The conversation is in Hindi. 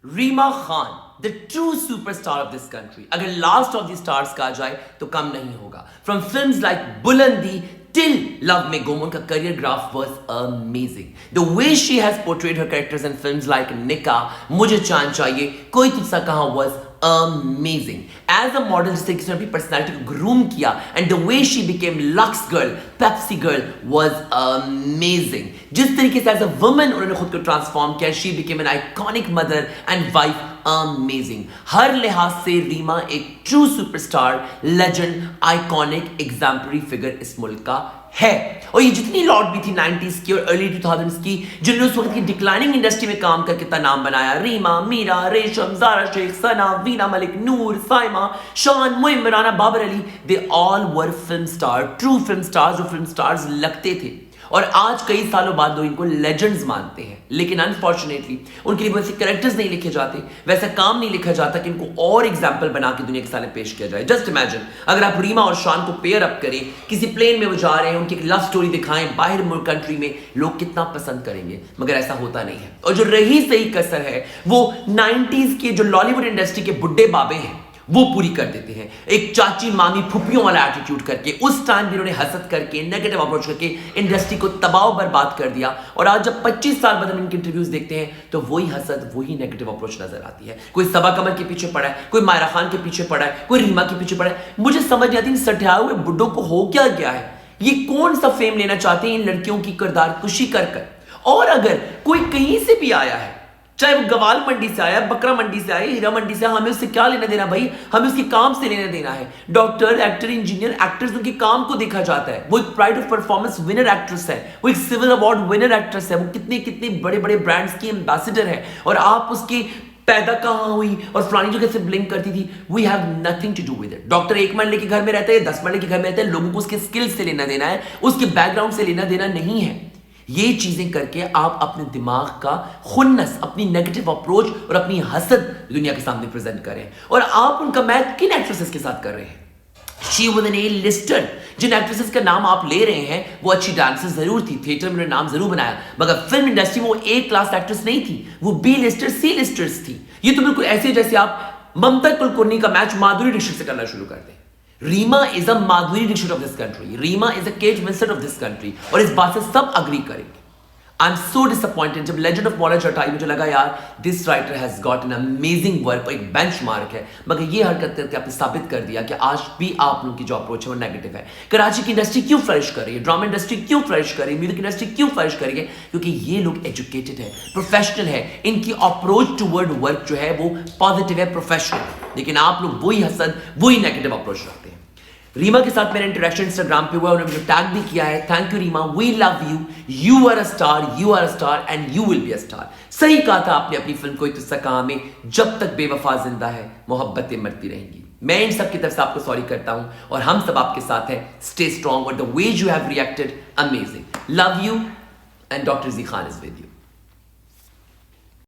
Reema Khan, the true superstar of this country, अगर लास्ट ऑफ द स्टार्स कहा जाए तो कम नहीं होगा। From films like Bulandi till Love में Go, उनका career graph was amazing. The way she has portrayed her characters in films like Nikah, मुझे चांद चाहिए, कोई तुझसा कहा was amazing. As a model, जिससे किसी ने अपनी personality को groom किया, and the way she became Lux girl, Pepsi girl was amazing. जिस तरीके से as a woman उन्होंने खुद को transform किया, she became an iconic mother and wife. Amazing, हर लिहाज से रीमा एक true superstar, legend, iconic, exemplary figure इस मुल्क का है। और ये जितनी लॉट भी थी 90s की और अर्ली 2000s की, जिन्होंने उस वक्त की डिक्लाइनिंग इंडस्ट्री में काम करके इतना नाम बनाया, रीमा, मीरा, रेशम, जारा शेख, सना, वीना मलिक, नूर, साइमा, शान, मुइम, Rana, Babar Ali, they all were film star, true film stars, जो फिल्म स्टार्स लगते थे। और आज कई सालों बाद लोग इनको लेजेंड्स मानते हैं, लेकिन अनफॉर्चुनेटली उनके लिए वैसे कैरेक्टर्स नहीं लिखे जाते, वैसा काम नहीं लिखा जाता कि इनको और एग्जाम्पल बना के दुनिया के सामने पेश किया जाए। जस्ट इमेजिन, अगर आप रीमा और शान को पेयर अप करें, किसी प्लेन में वो जा रहे हैं, उनकी एक लव स्टोरी दिखाएं बाहर मुल्क कंट्री में, लोग कितना पसंद करेंगे, मगर ऐसा होता नहीं है। और जो रही सही कसर है वो 90s के जो लॉलीवुड इंडस्ट्री के बुड्ढे बाबे हैं वो पूरी कर देते हैं, एक चाची मामी फुप्पियों वाला एटीट्यूड करके। उस टाइम भी उन्होंने हसद करके, नेगेटिव अप्रोच करके इंडस्ट्री को तबाह बर्बाद कर दिया। और आज जब 25 साल बाद हम इनके इंटरव्यूज देखते हैं तो वही हसद, वही नेगेटिव अप्रोच नजर आती है। कोई सबा कमर के पीछे पड़ा है, कोई मायरा खान के पीछे पड़ा है, कोई रीमा के पीछे पड़ा है। मुझे समझ नहीं आती इन सठियाए हुए बुड्ढों को हो क्या गया है, ये कौन सा फेम लेना चाहते हैं इन लड़कियों की किरदार कुशी कर। और अगर कोई कहीं से भी आया है, चाहे वो गवाल मंडी से आया, बकरा मंडी से आया, हीरा मंडी से, हमें उससे क्या लेना देना भाई, हमें उसके काम से लेना देना है। डॉक्टर, एक्टर, इंजीनियर, एक्टर्स, उनके काम को देखा जाता है। वो एक pride of performance winner actress है, वो एक सिविल अवार्ड विनर एक्ट्रेस है, वो कितने कितने बड़े बड़े ब्रांड्स की एम्बेसडर है। और आप उसकी पैदा कहां हुई और फलानी जगह से ब्लिंक करती थी, we have nothing to do with it. Doctor एक मरले के घर में रहता है, 10 मरले के घर में रहता है, लोगों को उसके स्किल्स से लेना देना है, उसके बैकग्राउंड से लेना देना नहीं है। ये चीजें करके आप अपने दिमाग का खुन्नस, अपनी नेगेटिव अप्रोच और अपनी हसद दुनिया के सामने प्रेजेंट करें। और आप उनका मैच किन एक्ट्रेसेस के साथ कर रहे हैं? She was an A listed. जिन एक्ट्रेसेस का नाम आप ले रहे हैं वो अच्छी डांसर जरूर थी, थिएटर में उन्होंने नाम जरूर बनाया, मगर फिल्म इंडस्ट्री में वो A-क्लास एक्ट्रेस नहीं थी, वो B-लिस्टेड, C-लिस्टर्स थी। ये तो बिल्कुल ऐसे जैसे आप ममता कुलकर्णी का मैच माधुरी दीक्षित से करना शुरू कर दें। Reema is a Madhuri Dixit of this country, Reema is a Kate Winslet of this country, और इस बात से सब अग्री करेंगे। I am so disappointed. जब लेजेंड ऑफ मौला चटाई मुझे लगा यार this writer has got an amazing work, एक बेंचमार्क है, मगर ये हरकत करके आपने साबित कर दिया कि आज भी आप लोगों की जो अप्रोच है वो नेगेटिव है। कराची की इंडस्ट्री क्यों फ्लरिश कर रही है, ड्रामा इंडस्ट्री क्यों फ्लरिश कर रही है, म्यूजिक इंडस्ट्री क्यों फ्लरिश कर रही है? क्योंकि ये लोग एजुकेटेड है, प्रोफेशनल है, इनकी अप्रोच टूवर्ड वर्क जो है वो पॉजिटिव है, प्रोफेशनल। लेकिन आप लोग वही हसद, वही नेगेटिव अप्रोच रखते हैं। रीमा के साथ मेरा इंटरेक्शन इंस्टाग्राम पे हुआ, उन्होंने मुझे टैग भी किया है। Thank you Reema, we love you, you are a star, you are a star and you will be a star. सही कहा था आपने अपनी फिल्म कोई तुझसा कहा में, जब तक बेवफा जिंदा है मोहब्बतें मरती रहेंगी। मैं इन सब की तरफ से आपको सॉरी करता हूं और हम सब आपके साथ हैं। स्टे स्ट्रॉन्ग और the way you have reacted amazing. Love you and doctor ji Khan is with you.